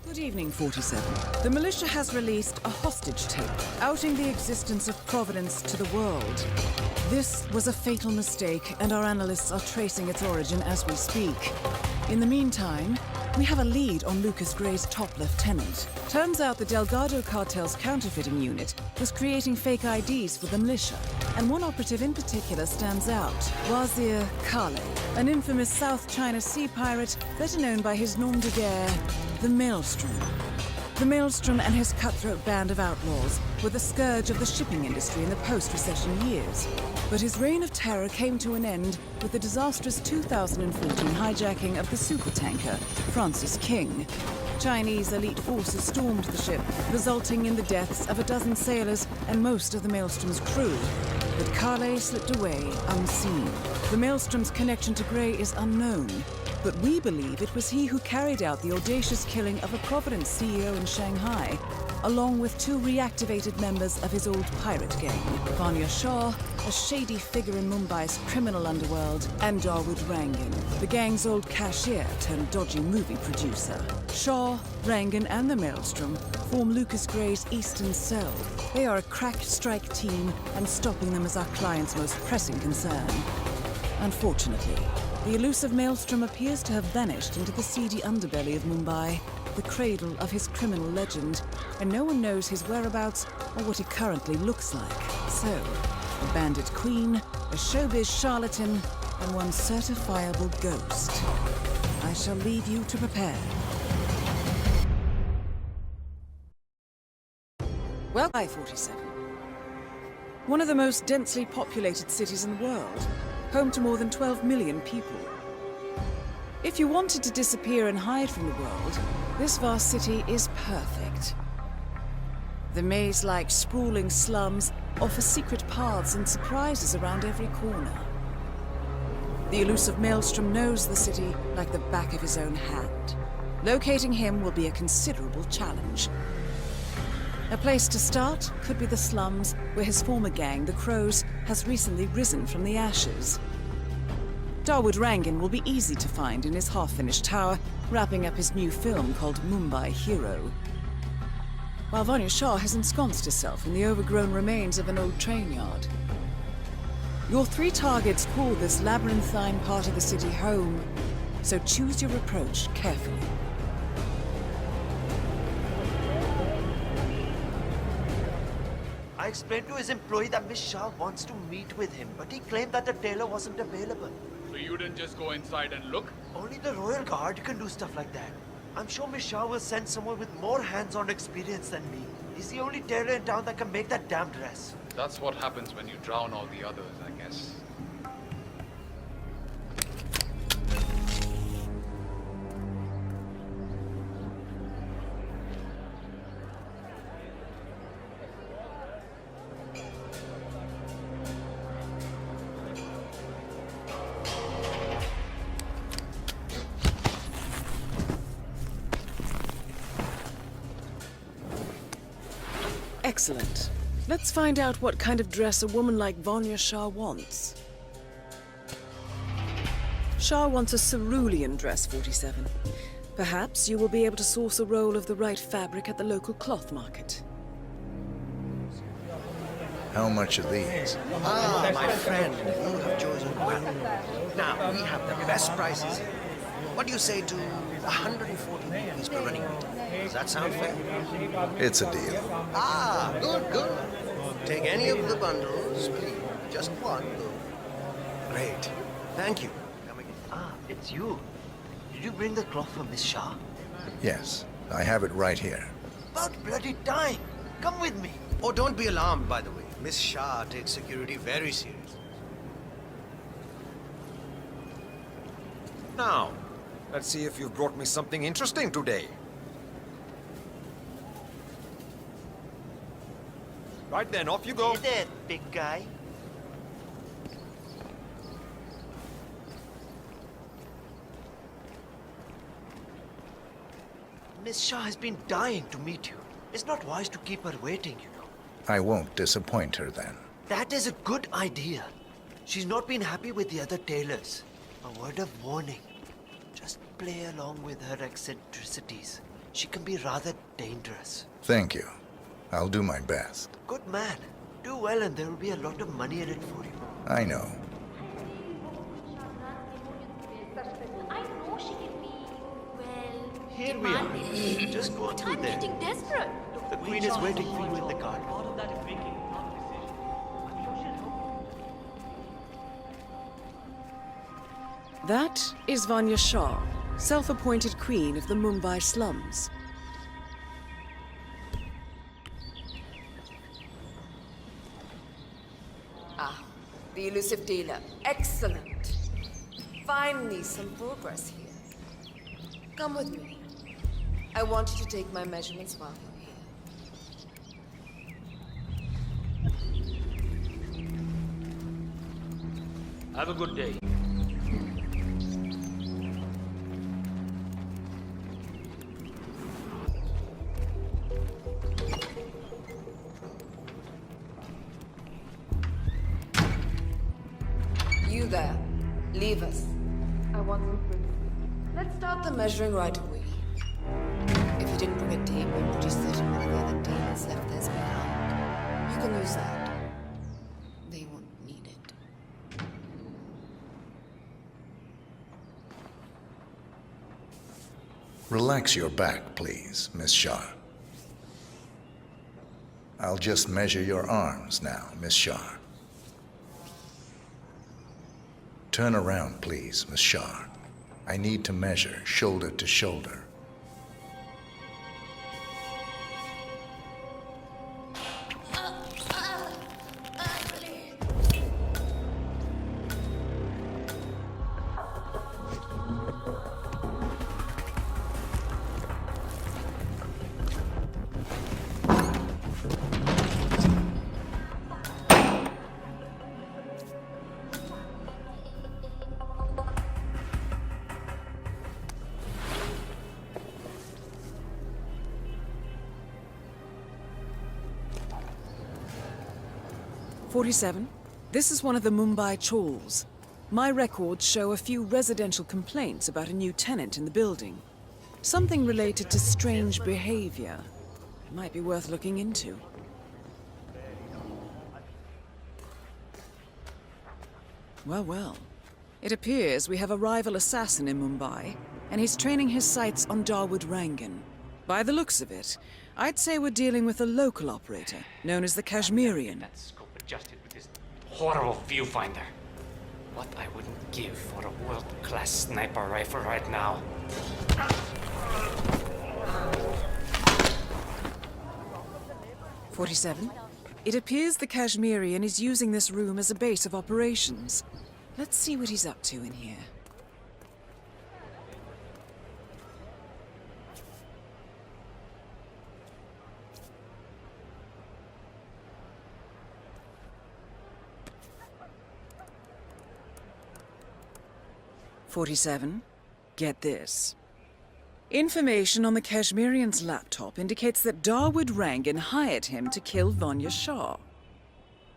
Good evening, 47. The militia has released a hostage tape, outing the existence of Providence to the world. This was a fatal mistake, and our analysts are tracing its origin as we speak. In the meantime, we have a lead on Lucas Gray's top lieutenant. Turns out the Delgado cartel's counterfeiting unit was creating fake IDs for the militia, and one operative in particular stands out, Wazir Kale, an infamous South China Sea pirate better known by his nom de guerre, the Maelstrom. The Maelstrom and his cutthroat band of outlaws were the scourge of the shipping industry in the post-recession years. But his reign of terror came to an end with the disastrous 2014 hijacking of the supertanker Francis King. Chinese elite forces stormed the ship, resulting in the deaths of a dozen sailors and most of the Maelstrom's crew. But Kale slipped away unseen. The Maelstrom's connection to Gray is unknown, but we believe it was he who carried out the audacious killing of a Providence CEO in Shanghai, along with two reactivated members of his old pirate gang, Vanya Shah, a shady figure in Mumbai's criminal underworld, and Dawood Rangan, the gang's old cashier turned dodgy movie producer. Shah, Rangan, and the Maelstrom form Lucas Gray's Eastern Cell. They are a crack strike team, and stopping them is our client's most pressing concern. Unfortunately, the elusive Maelstrom appears to have vanished into the seedy underbelly of Mumbai, the cradle of his criminal legend, and no one knows his whereabouts or what he currently looks like. So, a bandit queen, a showbiz charlatan, and one certifiable ghost. I shall leave you to prepare. Well, I-47. One of the most densely populated cities in the world, home to more than 12 million people. If you wanted to disappear and hide from the world, this vast city is perfect. The maze-like sprawling slums offer secret paths and surprises around every corner. The elusive Maelstrom knows the city like the back of his own hand. Locating him will be a considerable challenge. A place to start could be the slums, where his former gang, the Crows, has recently risen from the ashes. Dawood Rangan will be easy to find in his half-finished tower, wrapping up his new film called Mumbai Hero. While Vanya Shah has ensconced herself in the overgrown remains of an old train yard. Your three targets call this labyrinthine part of the city home, so choose your approach carefully. I explained to his employee that Miss Shah wants to meet with him, but he claimed that the tailor wasn't available. So you didn't just go inside and look? Only the Royal Guard can do stuff like that. I'm sure Miss Shah will send someone with more hands-on experience than me. He's the only tailor in town that can make that damn dress. That's what happens when you drown all the others, I guess. Excellent. Let's find out what kind of dress a woman like Vanya Shah wants. Shah wants a cerulean dress, 47. Perhaps you will be able to source a roll of the right fabric at the local cloth market. How much are these? Ah, my friend, you have chosen well. Now, we have the best prices here. What do you say to 140 rupees per running meter? Does that sound fair? It's a deal. Ah, good, good. Take any of the bundles, please. Just one. Great. Thank you. Come again. Ah, it's you. Did you bring the cloth for Miss Shah? Yes, I have it right here. About bloody time. Come with me. Oh, don't be alarmed, by the way. Miss Shah takes security very seriously. Now, let's see if you've brought me something interesting today. Right then, off you go. Hey there, big guy. Miss Shah has been dying to meet you. It's not wise to keep her waiting, you know. I won't disappoint her then. That is a good idea. She's not been happy with the other tailors. A word of warning. Just play along with her eccentricities. She can be rather dangerous. Thank you. I'll do my best. Good man. Do well and there will be a lot of money in it for you. I know. I know she can be, well, Here we are. demanding. Just go But through I'm there. getting desperate. The Queen is waiting for you in the garden. That is Vanya Shah, self-appointed queen of the Mumbai slums. Ah, the elusive dealer. Excellent. Finally, some progress here. Come with me. I want you to take my measurements while you're here. Have a good day. You there. Leave us. I want some privacy. Let's start the measuring right away. If you didn't bring a tape, I'm pretty certain one of the other demons left theirs behind. You can use that. They won't need it. Relax your back, please, Miss Shah. I'll just measure your arms now, Miss Shah. Turn around, please, Miss Shah. I need to measure shoulder to shoulder. "47. This is one of the Mumbai chawls. My records show a few residential complaints about a new tenant in the building. Something related to strange behavior. It might be worth looking into." Well, well. It appears we have a rival assassin in Mumbai, and he's training his sights on Dawood Rangan. By the looks of it, I'd say we're dealing with a local operator, known as the Kashmirian. That scope adjusted with this horrible viewfinder. What I wouldn't give for a world-class sniper rifle right now. 47. It appears the Kashmirian is using this room as a base of operations. Let's see what he's up to in here. "47. Get this. Information on the Kashmirian's laptop indicates that Dawood Rangan hired him to kill Vanya Shah.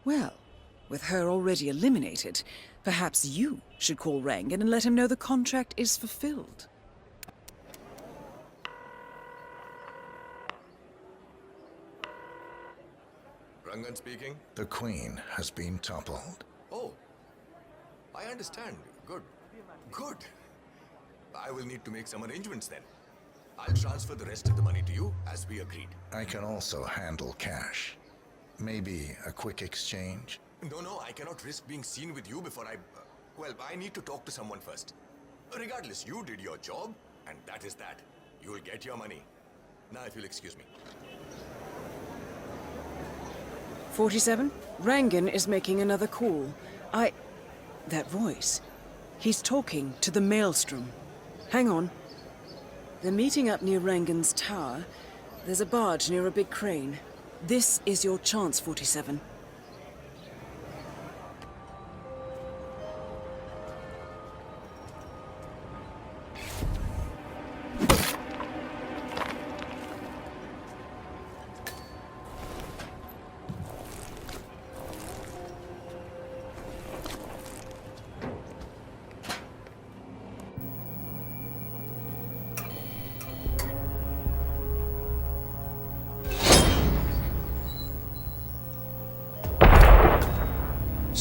Well, with her already eliminated, perhaps you should call Rangan and let him know the contract is fulfilled." Rangan speaking. The Queen has been toppled. Oh, I understand. Good. Good. I will need to make some arrangements then. I'll transfer the rest of the money to you as we agreed. I can also handle cash. Maybe a quick exchange? No, I cannot risk being seen with you before well, I need to talk to someone first. Regardless, you did your job, and that is that. You will get your money. Now, if you'll excuse me. 47. Rangan is making another call. That voice. He's talking to the Maelstrom. Hang on. They're meeting up near Rangan's tower. There's a barge near a big crane. This is your chance, 47.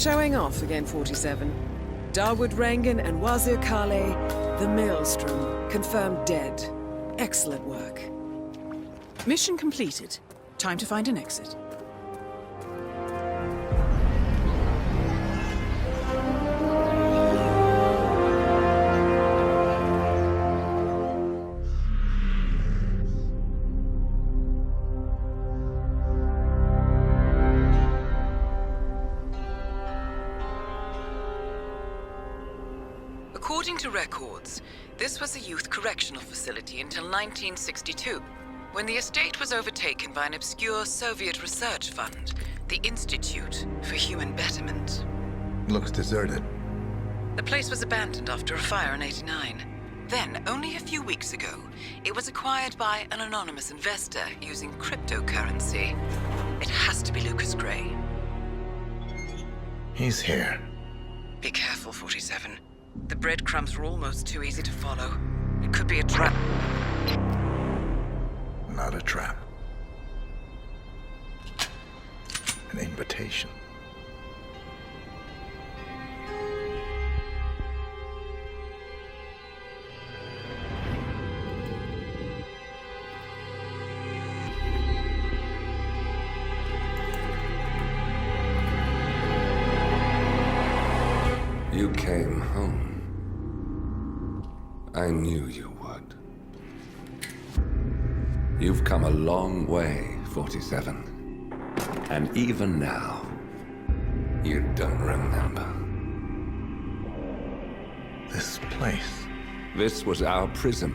Showing off again, 47. Darwood Rangan and Wazir Kale, the Maelstrom, confirmed dead. Excellent work. Mission completed. Time to find an exit. According to records, this was a youth correctional facility until 1962, when the estate was overtaken by an obscure Soviet research fund, the Institute for Human Betterment. Looks deserted. The place was abandoned after a fire in '89. Then, only a few weeks ago, it was acquired by an anonymous investor using cryptocurrency. It has to be Lucas Gray. He's here. Be careful, 47. The breadcrumbs were almost too easy to follow. It could be a trap. Not a trap. An invitation. You came home. I knew you would. You've come a long way, 47. And even now, you don't remember. This place. This was our prison,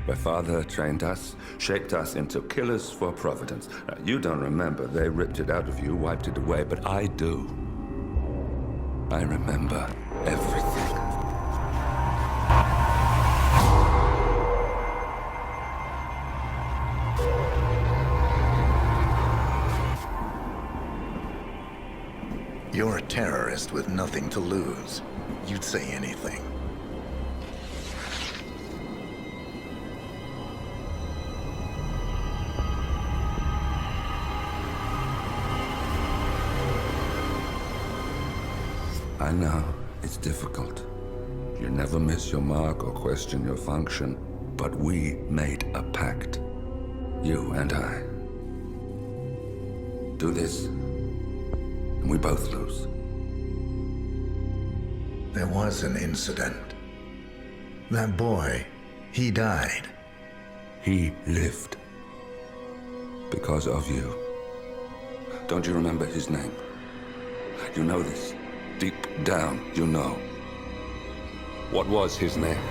where Father trained us, shaped us into killers for Providence. Now, you don't remember. They ripped it out of you, wiped it away, but I do. I remember everything. You're a terrorist with nothing to lose. You'd say anything. I know, it's difficult. You never miss your mark or question your function, but we made a pact. You and I. Do this, and we both lose. There was an incident. That boy, he died. He lived. Because of you. Don't you remember his name? You know this. Deep down, you know. What was his name?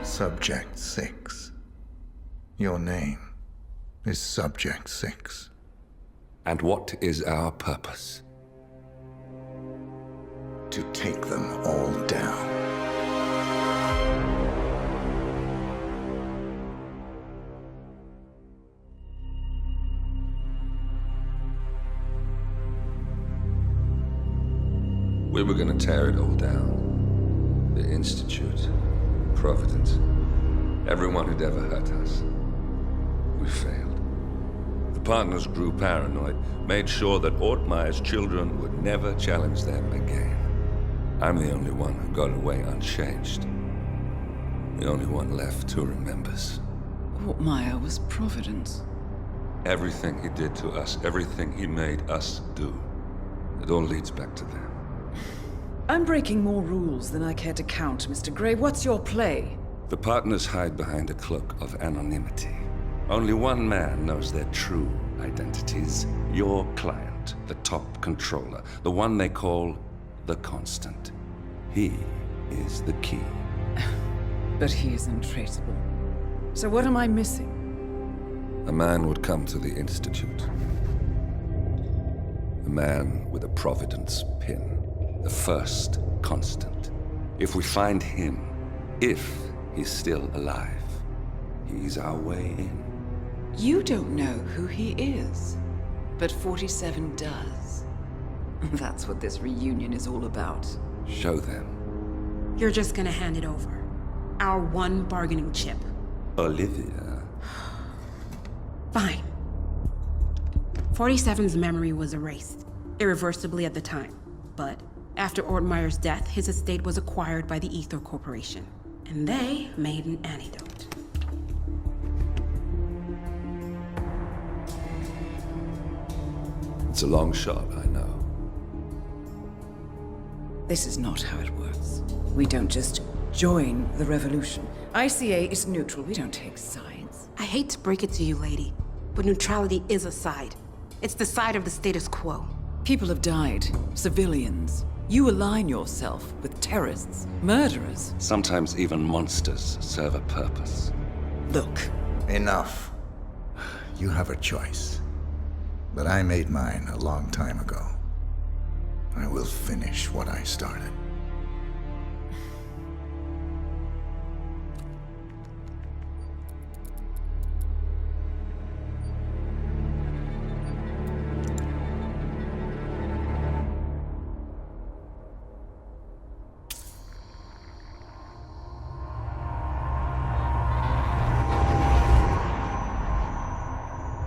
Subject 6. Your name is Subject 6. And what is our purpose? To take them all down. We were gonna tear it all down. The Institute, Providence, everyone who'd ever hurt us. We failed. The partners grew paranoid, made sure that Ortmeyer's children would never challenge them again. I'm the only one who got away unchanged. The only one left who remembers. Ortmeyer was Providence. Everything he did to us, everything he made us do, it all leads back to them. I'm breaking more rules than I care to count, Mr. Gray. What's your play? The partners hide behind a cloak of anonymity. Only one man knows their true identities. Your client, the top controller, the one they call the Constant. He is the key. But he is untraceable. So what am I missing? A man would come to the Institute. A man with a Providence pin. The first Constant. If we find him, if he's still alive, he's our way in. You don't know who he is, but 47 does. That's what this reunion is all about. Show them. You're just gonna hand it over. Our one bargaining chip. Olivia. Fine. 47's memory was erased, irreversibly at the time. But after Ortmeyer's death, his estate was acquired by the Ether Corporation, and they made an antidote. It's a long shot, I know. This is not how it works. We don't just join the revolution. ICA is neutral. We don't take sides. I hate to break it to you, lady, but neutrality is a side. It's the side of the status quo. People have died. Civilians. You align yourself with terrorists, murderers. Sometimes even monsters serve a purpose. Look. Enough. You have a choice. But I made mine a long time ago. I will finish what I started.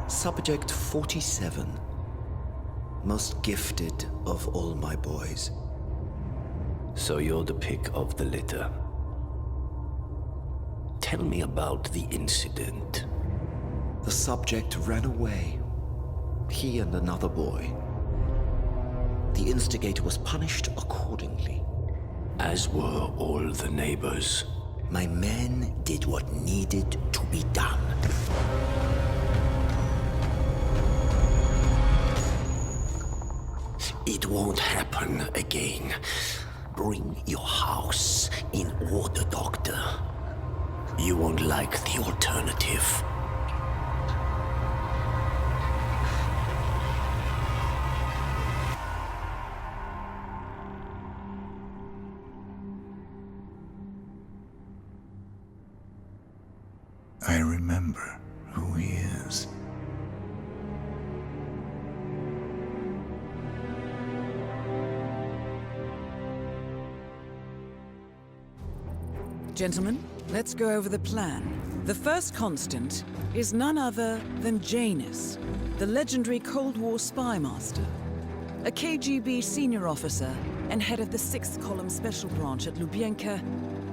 Subject 47. Most gifted of all my boys. So you're the pick of the litter. Tell me about the incident. The subject ran away. He and another boy. The instigator was punished accordingly. As were all the neighbors. My men did what needed to be done. It won't happen again. Bring your house in order, Doctor. You won't like the alternative. I remember who he is. Gentlemen, let's go over the plan. The first constant is none other than Janus, the legendary Cold War spy master, a KGB senior officer and head of the 6th Column Special Branch at Lubyanka.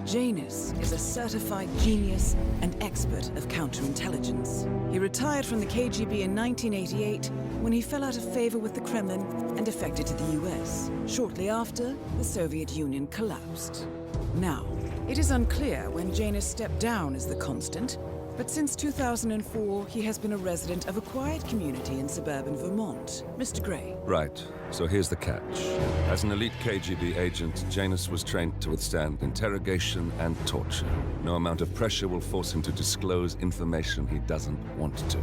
Janus is a certified genius and expert of counterintelligence. He retired from the KGB in 1988 when he fell out of favor with the Kremlin and defected to the US. Shortly after, the Soviet Union collapsed. Now, it is unclear when Janus stepped down as the constant, but since 2004, he has been a resident of a quiet community in suburban Vermont. Mr. Gray. Right. So here's the catch. As an elite KGB agent, Janus was trained to withstand interrogation and torture. No amount of pressure will force him to disclose information he doesn't want to.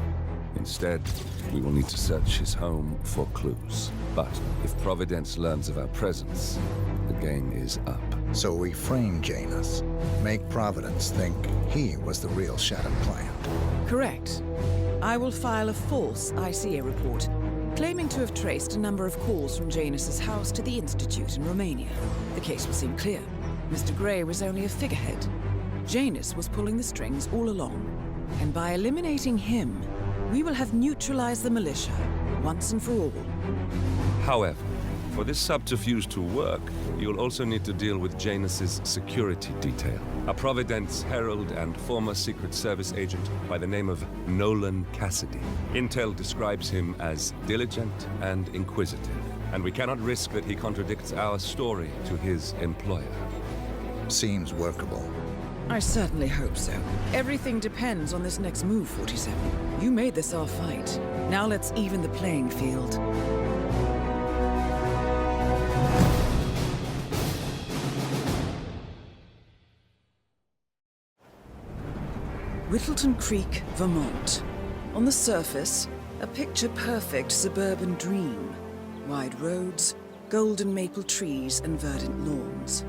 Instead, we will need to search his home for clues. But if Providence learns of our presence, the game is up. So we frame Janus, make Providence think he was the real Shadow client. Correct. I will file a false ICA report, claiming to have traced a number of calls from Janus's house to the Institute in Romania. The case will seem clear. Mr. Gray was only a figurehead. Janus was pulling the strings all along. And by eliminating him, we will have neutralized the militia, once and for all. However, for this subterfuge to work, you'll also need to deal with Janus's security detail. A Providence herald and former Secret Service agent by the name of Nolan Cassidy. Intel describes him as diligent and inquisitive, and we cannot risk that he contradicts our story to his employer. Seems workable. I certainly hope so. Everything depends on this next move, 47. You made this our fight. Now let's even the playing field. Whittleton Creek, Vermont. On the surface, a picture-perfect suburban dream. Wide roads, golden maple trees, and verdant lawns.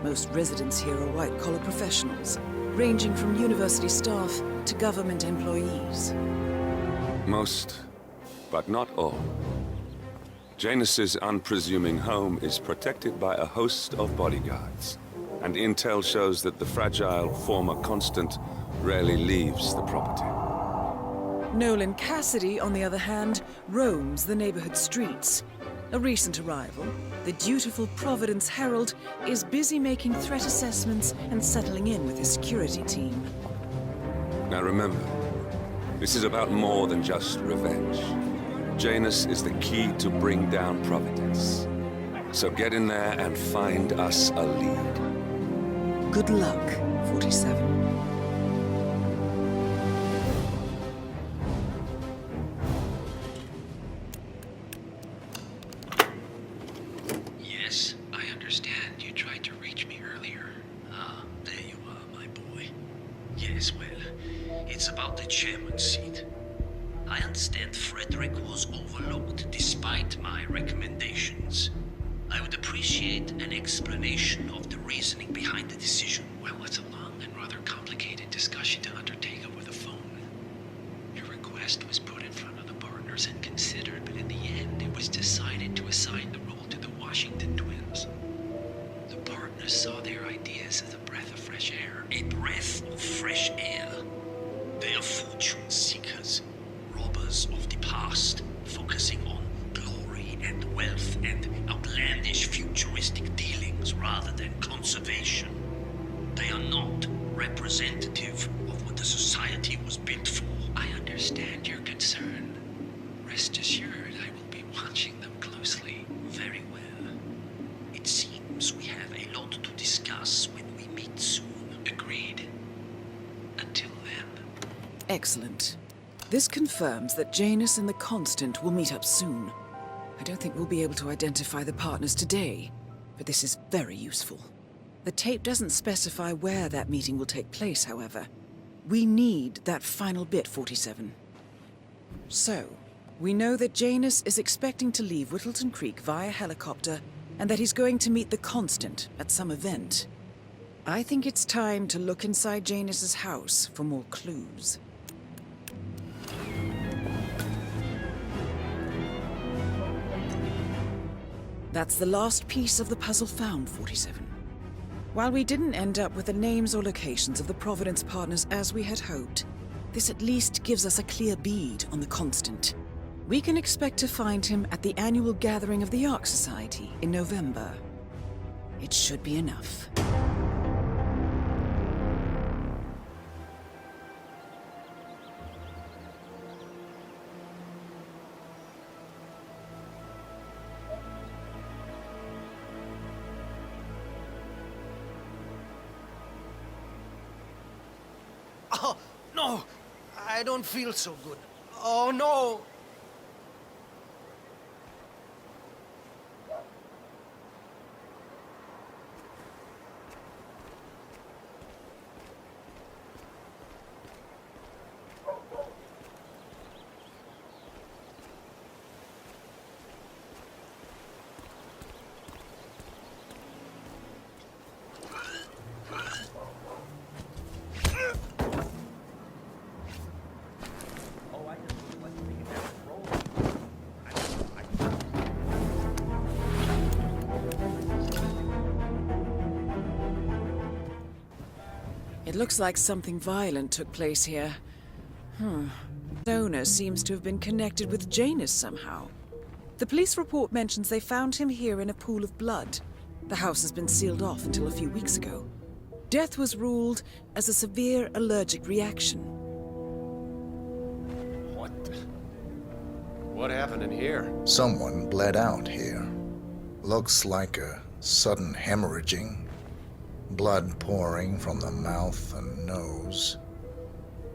Most residents here are white-collar professionals, ranging from university staff to government employees. Most, but not all. Janus's unpresuming home is protected by a host of bodyguards, and intel shows that the fragile former constant rarely leaves the property. Nolan Cassidy, on the other hand, roams the neighborhood streets. A recent arrival, the dutiful Providence Herald is busy making threat assessments and settling in with his security team. Now remember, this is about more than just revenge. Janus is the key to bring down Providence. So get in there and find us a lead. Good luck, 47. Yes, I understand. You tried to reach me earlier. Ah, there you are, my boy. Yes, well, it's about the chairman's seat. I understand Frederick was overlooked despite my recommendations. I would appreciate an explanation of the reasoning behind the decision. Well, it's a long and rather complicated discussion to undertake over the phone. Your request was put in front of the partners and considered, but in the end, it was decided to assign the role to the Washington twins. The partners saw their ideas as a breath of fresh air. A breath of fresh air. They are fortune seekers, robbers of the past, focusing on glory and wealth and outlandish futuristic dealings rather than conservation. They are not representative of what the society was built for. I understand your concern. Rest assured, I will be watching them closely. Very well. It seems we have a lot to discuss when we meet soon. Agreed. Until then. Excellent. This confirms that Janus and the Constant will meet up soon. I don't think we'll be able to identify the partners today, but this is very useful. The tape doesn't specify where that meeting will take place, however. We need that final bit, 47. So, we know that Janus is expecting to leave Whittleton Creek via helicopter, and that he's going to meet the Constant at some event. I think it's time to look inside Janus's house for more clues. That's the last piece of the puzzle found, 47. While we didn't end up with the names or locations of the Providence partners as we had hoped, this at least gives us a clear bead on the Constant. We can expect to find him at the annual gathering of the Ark Society in November. It should be enough. Oh, no! I don't feel so good. Oh, no! It looks like something violent took place here. The owner seems to have been connected with Janus somehow. The police report mentions they found him here in a pool of blood. The house has been sealed off until a few weeks ago. Death was ruled as a severe allergic reaction. What happened in here? Someone bled out here. Looks like a sudden hemorrhaging. Blood pouring from the mouth and nose.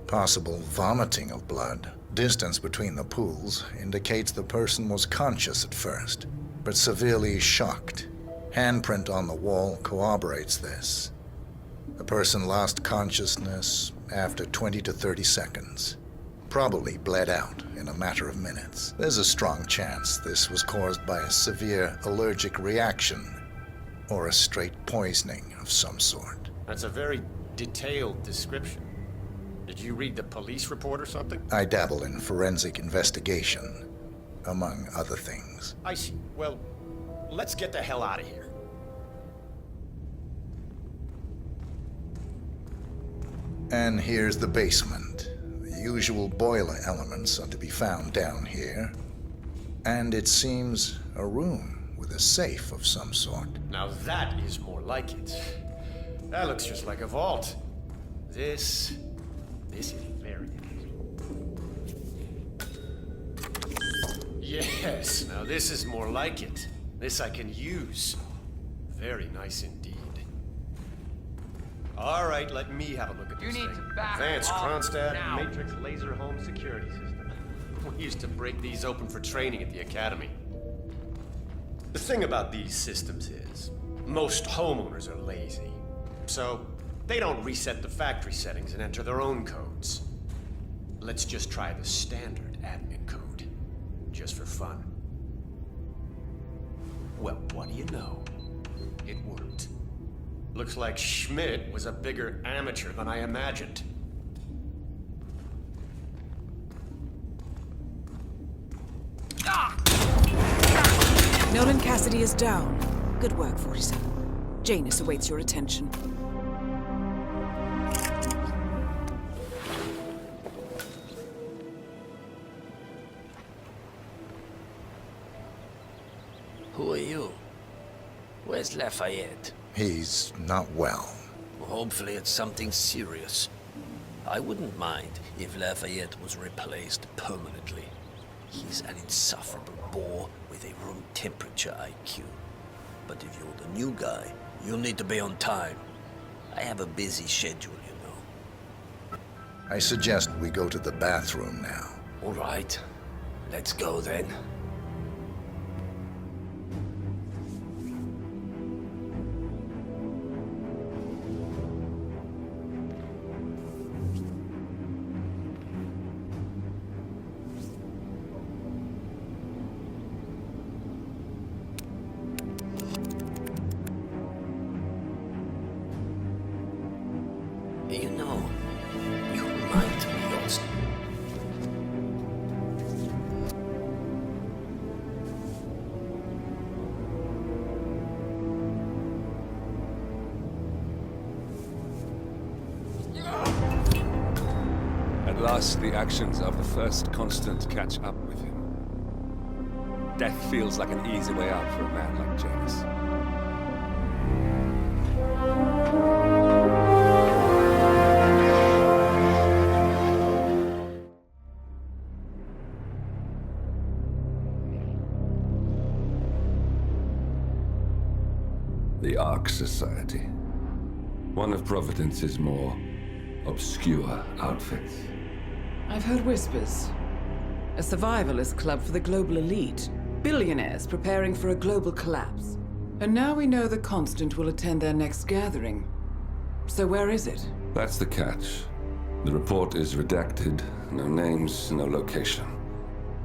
Possible vomiting of blood. Distance between the pools indicates the person was conscious at first, but severely shocked. Handprint on the wall corroborates this. The person lost consciousness after 20 to 30 seconds. Probably bled out in a matter of minutes. There's a strong chance this was caused by a severe allergic reaction or a straight poisoning of some sort. That's a very detailed description. Did you read the police report or something? I dabble in forensic investigation, among other things. I see. Well, let's get the hell out of here. And here's the basement. The usual boiler elements are to be found down here. And it seems a room with a safe of some sort. Now that is more like it. That looks just like a vault. This is very interesting. Yes, now this is more like it. This I can use. Very nice indeed. All right, let me have a look at this thing. You need to back Advanced off Kronstadt now. Matrix Laser Home Security System. We used to break these open for training at the academy. The thing about these systems is, most homeowners are lazy. So, they don't reset the factory settings and enter their own codes. Let's just try the standard admin code, just for fun. Well, what do you know? It worked. Looks like Schmidt was a bigger amateur than I imagined. Nolan Cassidy is down. Good work, 47. Janus awaits your attention. Who are you? Where's Lafayette? He's not well. Hopefully it's something serious. I wouldn't mind if Lafayette was replaced permanently. He's an insufferable bore with a room temperature IQ. But if you're the new guy, you'll need to be on time. I have a busy schedule, you know. I suggest we go to the bathroom now. All right. Let's go then. You know, you remind me of... At last, the actions of the first constant catch up with him. Death feels like an easy way out for a man like Janus. The Ark Society. One of Providence's more obscure outfits. I've heard whispers. A survivalist club for the global elite. Billionaires preparing for a global collapse. And now we know the Constant will attend their next gathering. So where is it? That's the catch. The report is redacted. No names, no location.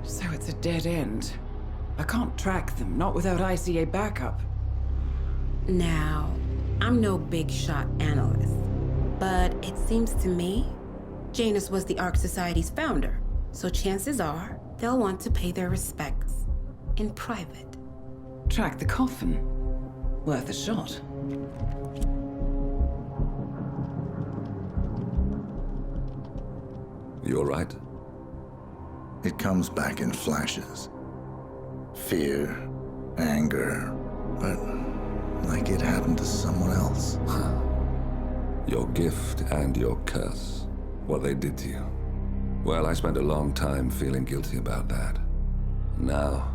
So it's a dead end. I can't track them, not without ICA backup. Now, I'm no big shot analyst, but it seems to me Janus was the Ark Society's founder, so chances are they'll want to pay their respects in private. Track the coffin. Worth a shot. You all right? It comes back in flashes. Fear, anger, but like it happened to someone else. Your gift and your curse. What they did to you. Well, I spent a long time feeling guilty about that. Now,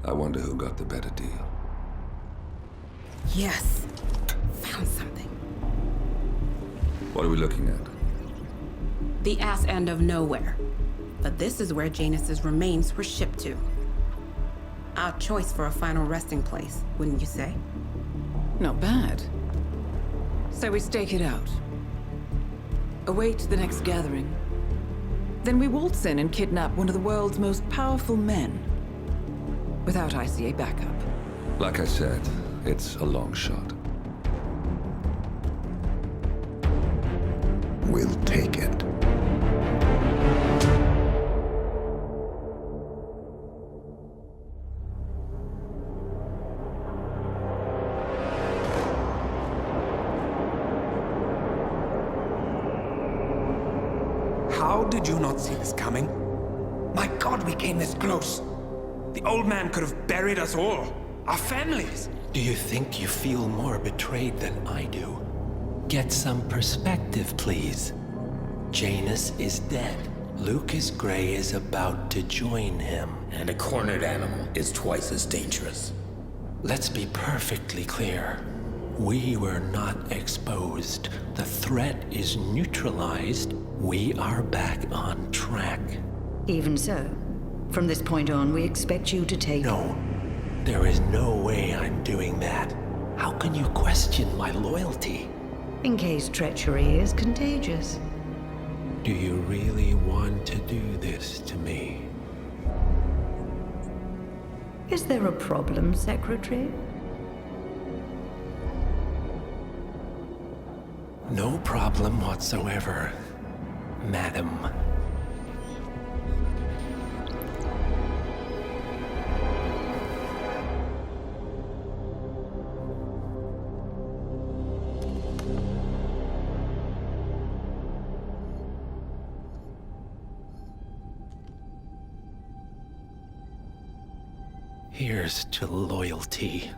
I wonder who got the better deal. Yes, found something. What are we looking at? The ass end of nowhere. But this is where Janus's remains were shipped to. Our choice for a final resting place, wouldn't you say? Not bad. So we stake it out. Await the next gathering. Then we waltz in and kidnap one of the world's most powerful men. Without ICA backup. Like I said, it's a long shot. We'll take it. How did you not see this coming? My God, we came this close. The old man could have buried us all. Our families. Do you think you feel more betrayed than I do? Get some perspective, please. Janus is dead. Lucas Gray is about to join him. And a cornered animal is twice as dangerous. Let's be perfectly clear. We were not exposed. The threat is neutralized. We are back on track. Even so, from this point on, we expect you to take... No, there is no way I'm doing that. How can you question my loyalty? In case treachery is contagious. Do you really want to do this to me? Is there a problem, Secretary? No problem whatsoever, madam. Here's to loyalty.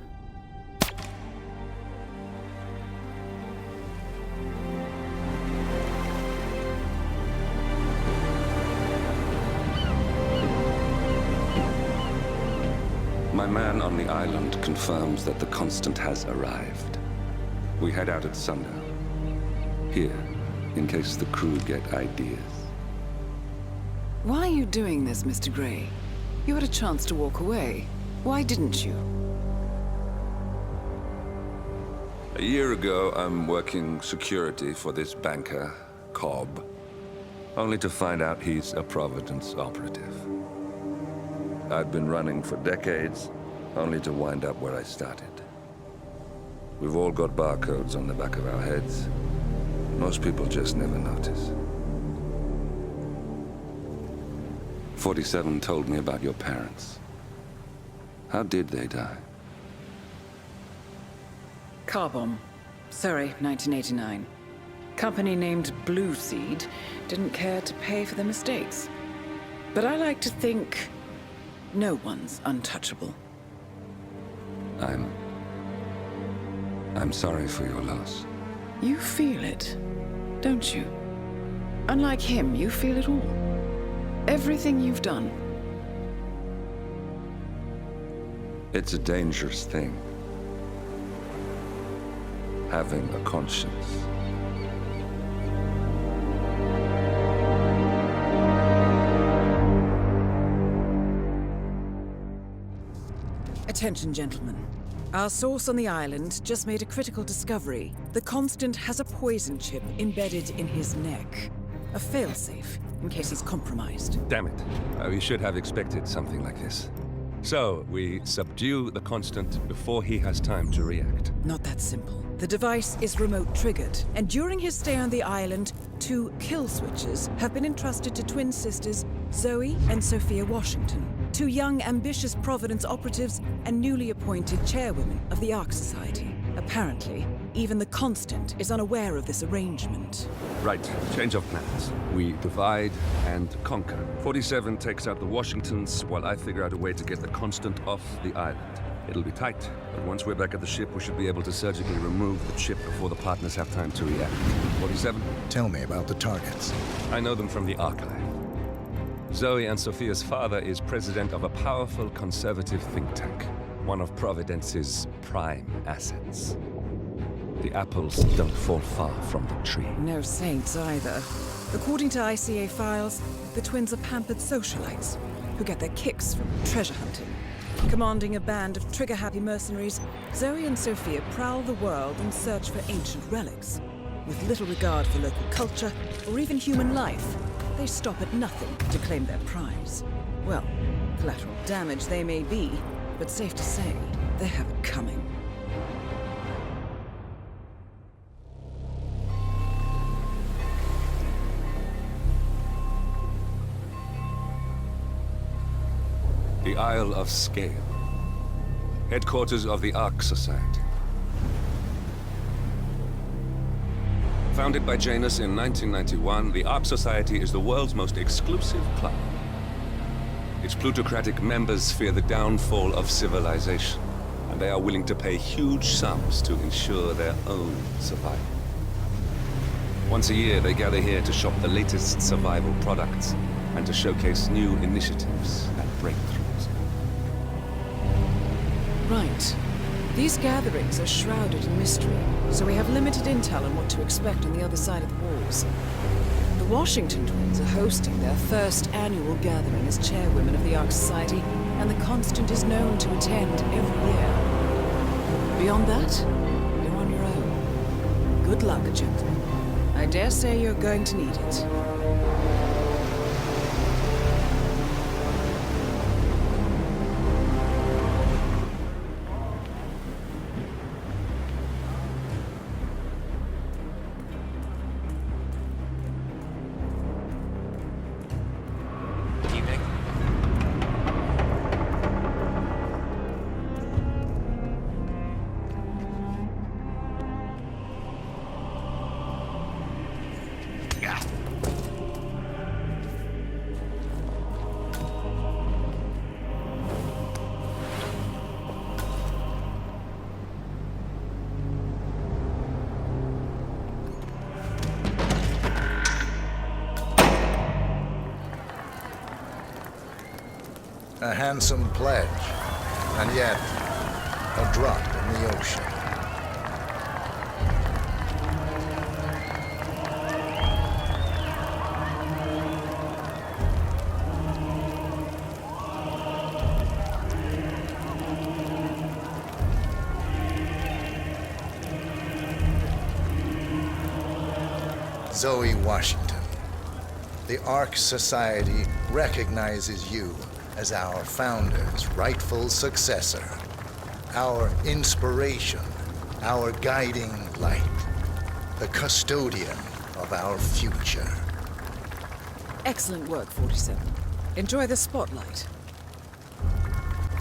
My man on the island confirms that the Constant has arrived. We head out at sundown. Here, in case the crew get ideas. Why are you doing this, Mr. Gray? You had a chance to walk away. Why didn't you? A year ago, I'm working security for this banker, Cobb, only to find out he's a Providence operative. I'd been running for decades, only to wind up where I started. We've all got barcodes on the back of our heads. Most people just never notice. 47 told me about your parents. How did they die? Car bomb. Surrey, 1989. Company named Blue Seed didn't care to pay for their mistakes. But I like to think no one's untouchable. I'm sorry for your loss. You feel it, don't you? Unlike him, you feel it all. Everything you've done. It's a dangerous thing. Having a conscience. Attention, gentlemen. Our source on the island just made a critical discovery. The Constant has a poison chip embedded in his neck. A failsafe, in case he's compromised. Damn it. We should have expected something like this. So, we subdue the Constant before he has time to react. Not that simple. The device is remote triggered, and during his stay on the island, 2 kill switches have been entrusted to twin sisters Zoe and Sophia Washington, 2 young, ambitious Providence operatives and newly appointed chairwomen of the Ark Society. Apparently, even the Constant is unaware of this arrangement. Right, change of plans. We divide and conquer. 47 takes out the Washingtons, while I figure out a way to get the Constant off the island. It'll be tight, but once we're back at the ship, we should be able to surgically remove the chip before the partners have time to react. 47? Tell me about the targets. I know them from the archive. Zoe and Sophia's father is president of a powerful conservative think tank, one of Providence's prime assets. The apples don't fall far from the tree. No saints either. According to ICA files, the twins are pampered socialites who get their kicks from treasure hunting. Commanding a band of trigger-happy mercenaries, Zoe and Sophia prowl the world in search for ancient relics. With little regard for local culture or even human life, they stop at nothing to claim their prize. Well, collateral damage they may be, but safe to say, they have it coming. The Isle of Scale. Headquarters of the Ark Society. Founded by Janus in 1991, the Ark Society is the world's most exclusive club. Its plutocratic members fear the downfall of civilization, and they are willing to pay huge sums to ensure their own survival. Once a year, they gather here to shop the latest survival products and to showcase new initiatives and breakthroughs. Right. These gatherings are shrouded in mystery, so we have limited intel on what to expect on the other side of the walls. The Washington twins are hosting their first annual gathering as chairwomen of the Ark Society, and the Constant is known to attend every year. Beyond that, you're on your own. Good luck, gentlemen. I dare say you're going to need it. A handsome pledge, and yet a drop in the ocean. Zoe Washington, the Ark Society recognizes you as our founder's rightful successor, our inspiration, our guiding light, the custodian of our future. Excellent work, 47. Enjoy the spotlight.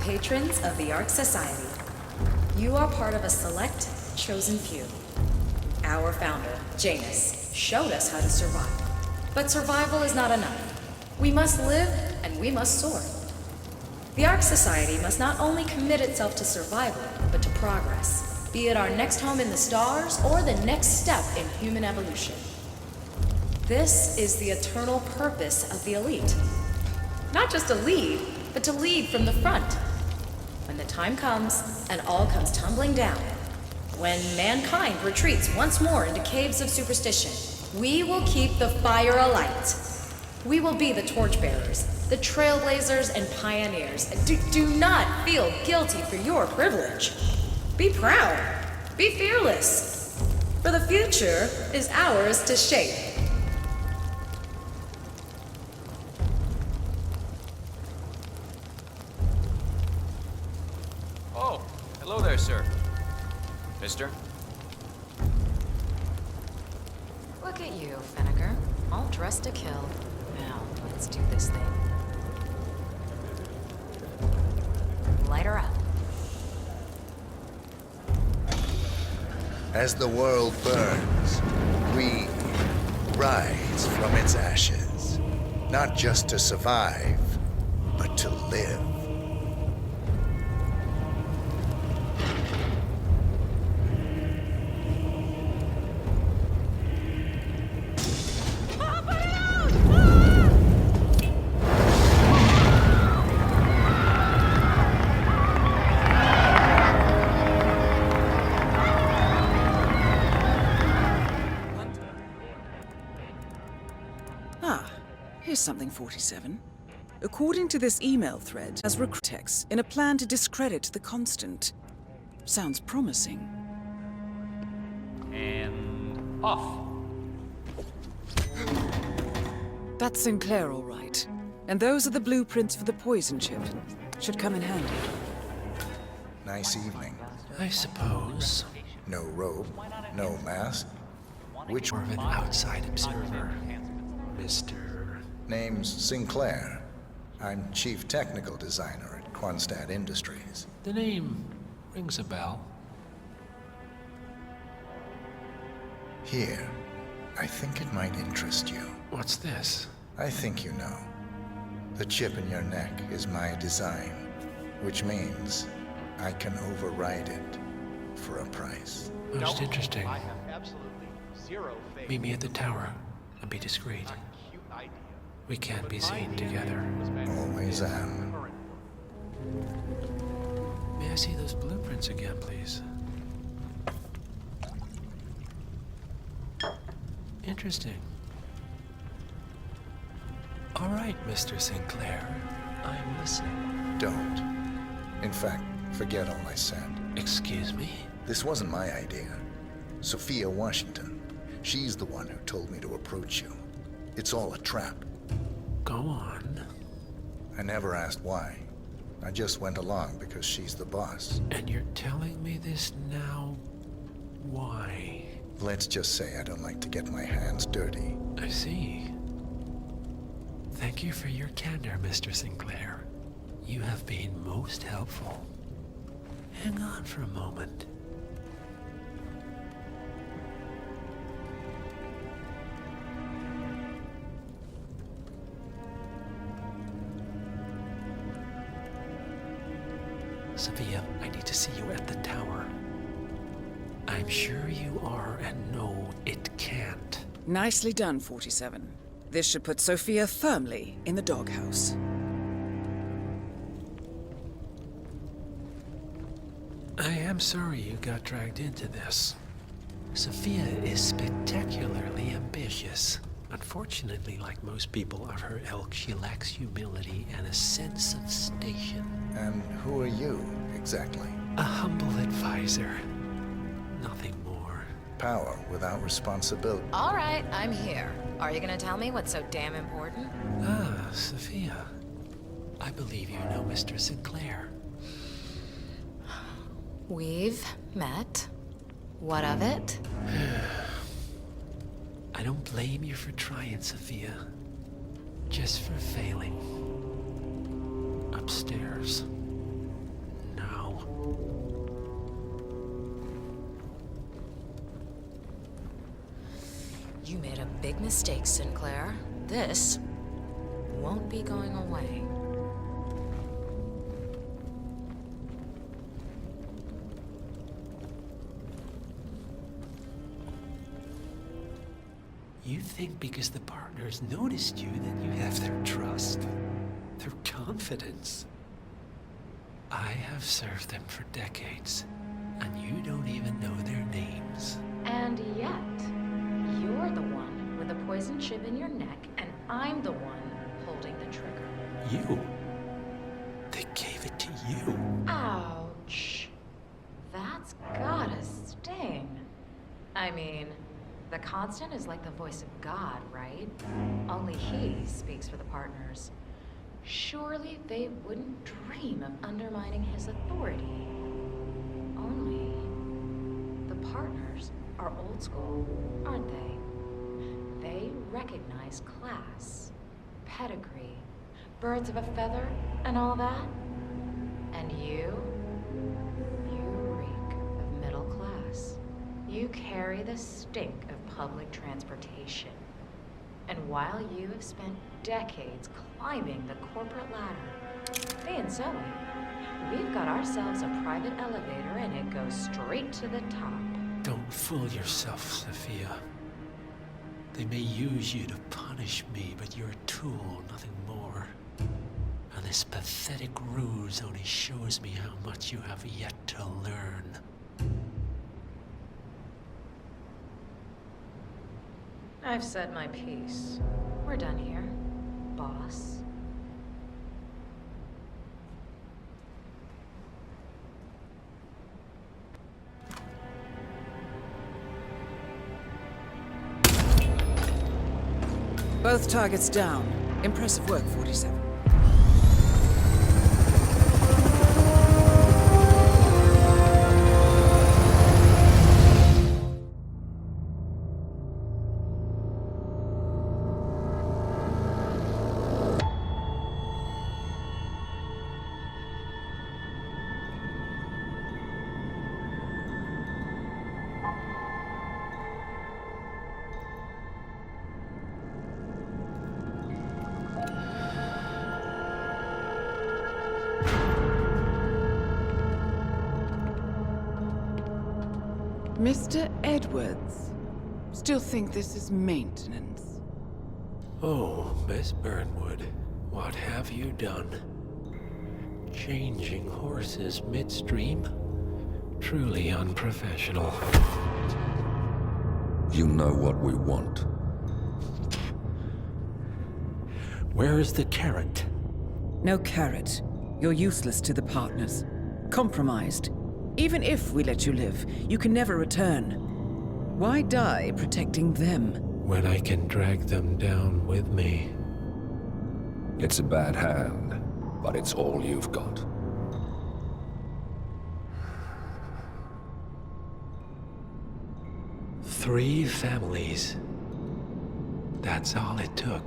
Patrons of the Ark Society, you are part of a select, chosen few. Our founder, Janus, showed us how to survive. But survival is not enough. We must live and we must soar. The Ark Society must not only commit itself to survival, but to progress, be it our next home in the stars or the next step in human evolution. This is the eternal purpose of the elite. Not just to lead, but to lead from the front. When the time comes and all comes tumbling down, when mankind retreats once more into caves of superstition, we will keep the fire alight. We will be the torchbearers, the trailblazers and pioneers. Do not feel guilty for your privilege. Be proud. Be fearless. For the future is ours to shape. Oh, hello there, sir. Mister? Look at you, Finnegar. All dressed to kill. Now, let's do this thing. Light her up. As the world burns, we rise from its ashes, not just to survive, but to live. Here's something, 47. According to this email thread, as recruitex in a plan to discredit the Constant. Sounds promising. And off. That's Sinclair, all right. And those are the blueprints for the poison chip. Should come in handy. Nice evening. I suppose. No robe, no mask. Which More of an outside observer, Mr. Name's Sinclair. I'm Chief Technical Designer at Quonset Industries. The name rings a bell. Here, I think it might interest you. What's this? I think you know. The chip in your neck is my design, which means I can override it for a price. Most interesting. I have absolutely zero faith. Meet me at the tower and be discreet. Cute idea. We can't be seen together. Always am. May I see those blueprints again, please? Interesting. All right, Mr. Sinclair. I'm listening. Don't. In fact, forget all I said. Excuse me? This wasn't my idea. Sophia Washington. She's the one who told me to approach you. It's all a trap. Go on. I never asked why. I just went along because she's the boss. And you're telling me this now? Why? Let's just say I don't like to get my hands dirty. I see. Thank you for your candor, Mr. Sinclair. You have been most helpful. Hang on for a moment. Sophia, I need to see you at the tower. I'm sure you are, and no, it can't. Nicely done, 47. This should put Sophia firmly in the doghouse. I am sorry you got dragged into this. Sophia is spectacularly ambitious. Unfortunately, like most people of her ilk, she lacks humility and a sense of station. And who are you, exactly? A humble advisor. Nothing more. Power without responsibility. All right, I'm here. Are you gonna tell me what's so damn important? Ah, Sophia. I believe you know Mr. Sinclair. We've met. What of it? I don't blame you for trying, Sophia. Just for failing. Upstairs. Now. You made a big mistake, Sinclair. This won't be going away. You think because the partners noticed you that you have their trust, their confidence. I have served them for decades, and you don't even know their names. And yet, you're the one with a poison chip in your neck, and I'm the one holding the trigger. You? They gave it to you. Ouch. That's gotta sting. I mean, the Constant is like the voice of God, right? Only he speaks for the partners. Surely they wouldn't dream of undermining his authority. Only the partners are old school, aren't they? They recognize class, pedigree, birds of a feather, and all that. And you reek of middle class. You carry the stink of public transportation. And while you have spent decades climbing the corporate ladder, being Zoe, we've got ourselves a private elevator and it goes straight to the top. Don't fool yourself, Sophia. They may use you to punish me, but you're a tool, nothing more. And this pathetic ruse only shows me how much you have yet to learn. I've said my piece. We're done here, boss. Both targets down. Impressive work, 47. Mr. Edwards, still think this is maintenance? Oh, Miss Burnwood, what have you done? Changing horses midstream? Truly unprofessional. You know what we want. Where is the carrot? No carrot. You're useless to the partners. Compromised. Even if we let you live, you can never return. Why die protecting them? When I can drag them down with me. It's a bad hand, but it's all you've got. Three families. That's all it took.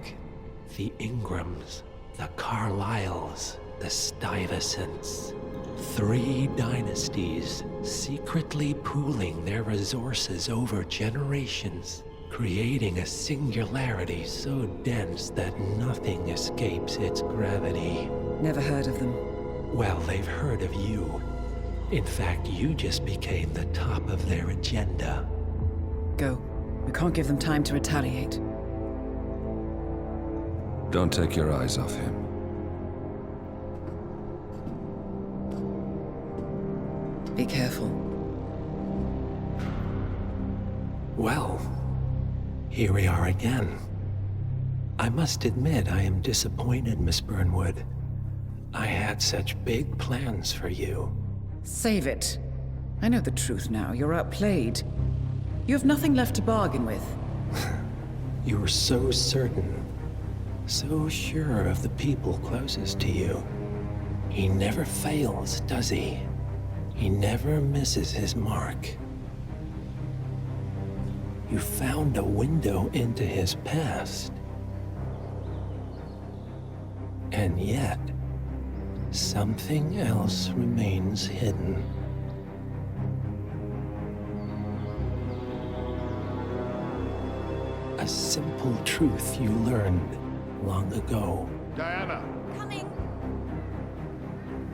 The Ingrams, the Carlyles, the Stuyvesants. 3 dynasties, secretly pooling their resources over generations, creating a singularity so dense that nothing escapes its gravity. Never heard of them. Well, they've heard of you. In fact, you just became the top of their agenda. Go. We can't give them time to retaliate. Don't take your eyes off him. Be careful. Well, here we are again. I must admit I am disappointed, Miss Burnwood. I had such big plans for you. Save it. I know the truth now. You're outplayed. You have nothing left to bargain with. You were so certain, so sure of the people closest to you. He never fails, does he? He never misses his mark. You found a window into his past. And yet, something else remains hidden. A simple truth you learned long ago. Diana! Coming!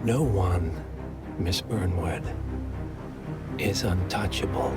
No one, Miss Burnwood, is untouchable.